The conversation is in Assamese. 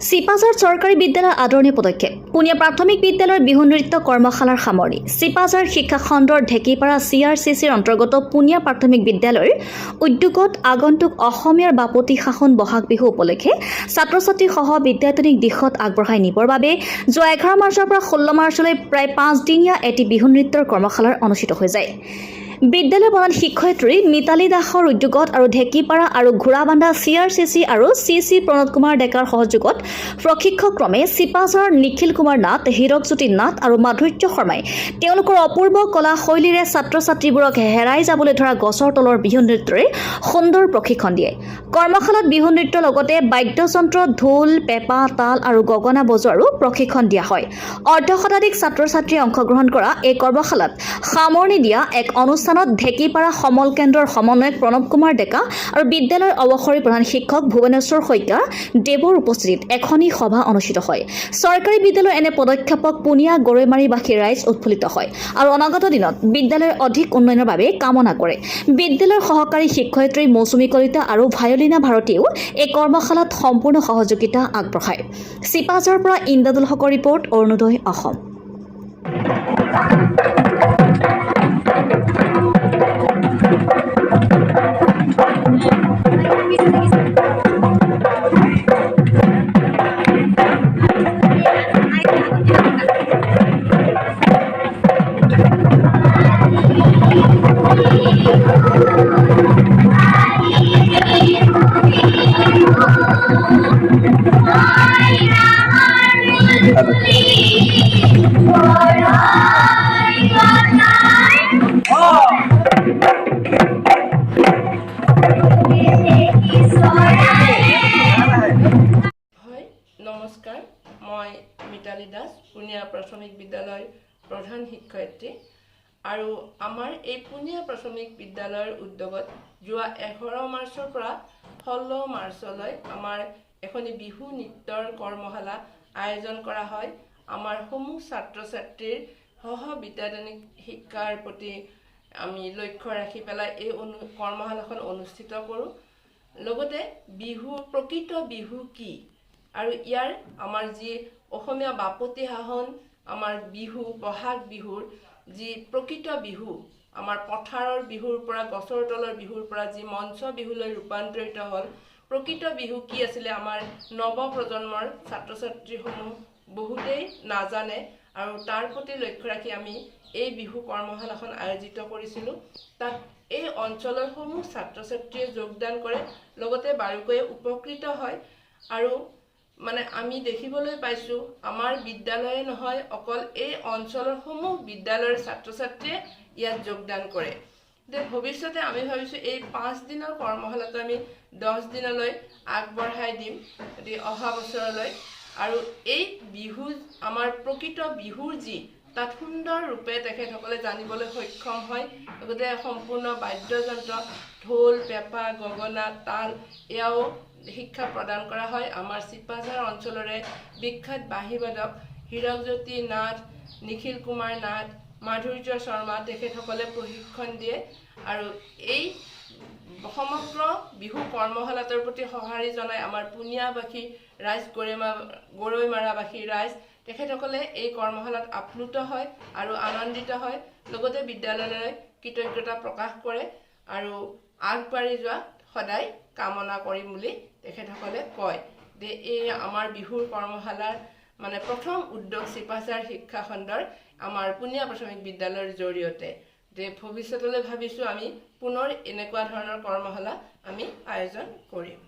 চিপাঝাৰ চৰকাৰী বিদ্যালয় আদৰণি পদক্ষেপ পুনিয়া প্ৰাথমিক বিদ্যালয়ৰ বিহু নৃত্য কৰ্মশালাৰ সামৰণি চিপাঝাৰ শিক্ষা খণ্ডৰ ঢেকীপাৰা CRCCৰ অন্তৰ্গত পুনিয়া প্ৰাথমিক বিদ্যালয়ৰ উদ্যোগত আগন্তুক অসমীয়াৰ বাপতি শাসন বহাগ বিহু উপলক্ষে ছাত্ৰ-ছাত্ৰীসহ বিদ্যায়তনিক দিশত আগবঢ়াই নিবৰ বাবে যোৱা 11 মাৰ্চৰ পৰা 16 মাৰ্চলৈ প্ৰায় 5 দিনীয়া এটি বিহু নৃত্যৰ কৰ্মশালাৰ অনুষ্ঠিত হৈ যায়। বিদ্যালয় প্ৰধান শিক্ষয়িত্ৰী মিতালী দাসৰ উদ্যোগত আৰু ঢেকীপাৰা আৰু ঘোৰাবান্ধা CRCC আৰু CC প্ৰণত কুমাৰ ডেকাৰ সহযোগত প্ৰশিক্ষকক্ৰমে চিপাঝাৰ নিখিল কুমাৰ নাথ, হীৰকজ্যোতি নাথ আৰু মাধুৰ্য শৰ্মাই তেওঁলোকৰ অপূৰ্ব কলা শৈলীৰে ছাত্ৰ-ছাত্ৰীবোৰক হেৰাই যাবলৈ ধৰা গছৰ তলৰ বিহু নৃত্যৰে সুন্দৰ প্ৰশিক্ষণ দিয়ে। কৰ্মশালাত বিহু নৃত্যৰ লগতে বাদ্যযন্ত্ৰ, ঢোল, পেঁপা, তাল আৰু গগনা বজোৱাৰো প্ৰশিক্ষণ দিয়া হয়। অৰ্ধশতাধিক ছাত্ৰ-ছাত্ৰীয়ে অংশগ্ৰহণ কৰা এই কৰ্মশালাত সামৰণি দিয়া এক অনুষ্ঠানত ঢেকীপাৰা সমল কেন্দ্ৰৰ সমন্বয়ক প্ৰণৱ কুমাৰ ডেকা আৰু বিদ্যালয়ৰ অৱসৰী প্ৰধান শিক্ষক ভুৱনেশ্বৰ শইকীয়া দেৱৰ উপস্থিতিত এখনি সভা অনুষ্ঠিত হয়। চৰকাৰী বিদ্যালয়ৰ এনে পদক্ষেপক পুনিয়া গৰৈমাৰীবাসী ৰাইজ উৎফুল্লিত হয় আৰু অনাগত দিনত বিদ্যালয়ৰ অধিক উন্নয়নৰ বাবে কামনা কৰে। বিদ্যালয়ৰ সহকাৰী শিক্ষয়িত্ৰী মৌচুমী কলিতা আৰু ভায়লিনা ভাৰতীয়েও এই কৰ্মশালাত সম্পূৰ্ণ সহযোগিতা আগবঢ়ায়। চিপাঝাৰৰ পৰা ইন্দ্ৰদুল হকৰ ৰিপৰ্ট, অৰুণোদয় অসম। নমস্কাৰ, মই মিতালী দাস, পুনিয়া প্ৰাথমিক বিদ্যালয়ৰ প্ৰধান শিক্ষয়িত্ৰী আৰু আমাৰ এই পুনিয়া প্ৰাথমিক বিদ্যালয়ৰ উদ্যোগত যোৱা 11 মাৰ্চৰ পৰা 16 মাৰ্চলৈ আমাৰ এখনি বিহু নৃত্যৰ কৰ্মশালা আয়োজন কৰা হয়। আমাৰ সমূহ ছাত্ৰ-ছাত্ৰীৰ সহ বিদ্যায়তনিক শিক্ষাৰ প্ৰতি আমি লক্ষ্য ৰাখি পেলাই এই কৰ্মশালাখন অনুষ্ঠিত কৰোঁ। লগতে বিহু, প্ৰকৃত বিহু কি আৰু ইয়াৰ আমাৰ যি অসমীয়া বাপতি শাসন, আমাৰ বিহু, বহাগ বিহুৰ যি প্ৰকৃত বিহু, আমাৰ পথাৰৰ বিহুৰ পৰা, গছৰ তলৰ বিহুৰ পৰা যি মঞ্চ বিহুলৈ ৰূপান্তৰিত হ'ল, প্ৰকৃত বিহু কি আছিলে আমাৰ নৱ প্ৰজন্মৰ ছাত্ৰ-ছাত্ৰীসমূহ বহুতেই নাজানে আৰু তাৰ প্ৰতি লক্ষ্য ৰাখি আমি এই বিহু কৰ্মশালাখন আয়োজিত কৰিছিলোঁ। তাত এই অঞ্চলৰ সমূহ ছাত্ৰ-ছাত্ৰীয়ে যোগদান কৰে, লগতে বাৰুকৈয়ে উপকৃত হয় আৰু আমি দেখিবলৈ পাইছোঁ আমাৰ বিদ্যালয়ে নহয়, অকল এই অঞ্চলৰ সমূহ বিদ্যালয়ৰ ছাত্ৰ-ছাত্ৰীয়ে ইয়াত যোগদান কৰে। ভৱিষ্যতে আমি ভাবিছোঁ এই 5 দিনৰ কৰ্মশালাটো আমি 10 দিনলৈ আগবঢ়াই দিম অহা বছৰলৈ। আৰু এই বিহু, আমাৰ প্ৰকৃত বিহুৰ যি তাত সুন্দৰ ৰূপে তেখেতসকলে জানিবলৈ সক্ষম হয়। লগতে সম্পূৰ্ণ বাদ্যযন্ত্ৰ, ঢোল, পেঁপা, গগনা, তাল এয়াও শিক্ষা প্ৰদান কৰা হয়। আমাৰ চিপাঝাৰ অঞ্চলৰে বিখ্যাত বাঁহীবাদক হীৰকজ্যোতি নাথ, নিখিল কুমাৰ নাথ, মাধুৰ্য শৰ্মা তেখেতসকলে প্ৰশিক্ষণ দিয়ে আৰু এই সমগ্ৰ বিহু কৰ্মশালাটোৰ প্ৰতি সঁহাৰি জনাই আমাৰ পুনিয়াবাসী ৰাইজ, গৰৈমাৰাবাসী ৰাইজ তেখেতসকলে এই কৰ্মশালাত আপ্লুত হয় আৰু আনন্দিত হয়। লগতে বিদ্যালয়লৈ কৃতজ্ঞতা প্ৰকাশ কৰে আৰু আগবাঢ়ি যোৱা সদায় কামনা কৰিম বুলি তেখেতসকলে কয়। এই আমাৰ বিহুৰ কৰ্মশালাৰ প্ৰথম উদ্যোগ চিপাঝাৰ শিক্ষা খণ্ডৰ আমাৰ পুনিয়া প্ৰাথমিক বিদ্যালয়ৰ জৰিয়তে ভৱিষ্যতলৈ ভাবিছোঁ আমি পুনৰ এনেকুৱা ধৰণৰ কৰ্মশালা আমি আয়োজন কৰিম।